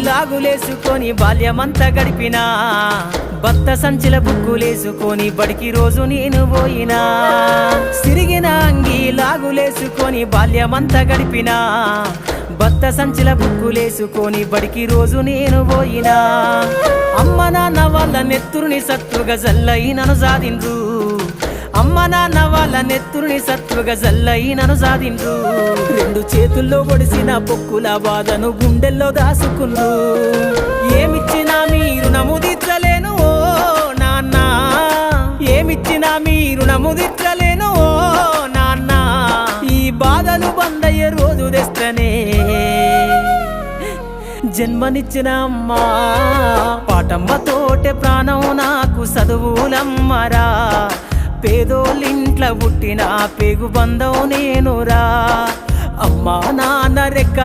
లాగులేసుకొని బాల్యమంతా గడిపినా, భర్త సంచిల బుక్కులేసుకొని బడికి రోజు నేను పోయినా. సిరిగిన అంగి లాగులేసుకొని బాల్యమంతా గడిపినా, భర్త సంచిల బుక్కులేసుకొని బడికి రోజు నేను పోయినా. అమ్మ నాన్న వాళ్ళ నెత్తురుని సత్తుగా జల్లయి నన్ను సాధిండ్రు, అమ్మ నాన్న వాళ్ళ నెత్తురుని సత్తుగా జల్లయి నన్ను సాధిండ్రు. రెండు చేతుల్లో ఒడిసిన పొక్కుల బాధను గుండెల్లో దాసుకుండ్రు. ఏమిచ్చినా మీరు నముదిచ్చలేను ఓ నాన్న, ఏమిచ్చినా మీరు నముదిచ్చలేను ఓ నాన్న. ఈ బాధలు బందయ్యే రోజు తెస్తనే జన్మనిచ్చిన అమ్మా, పాటమ్మతోటే ప్రాణం నాకు చదువులమ్మరా. పేదోళ్ళింట్ల పుట్టిన పేగు బంధం నేనురా, అమ్మా నాన్న రెక్క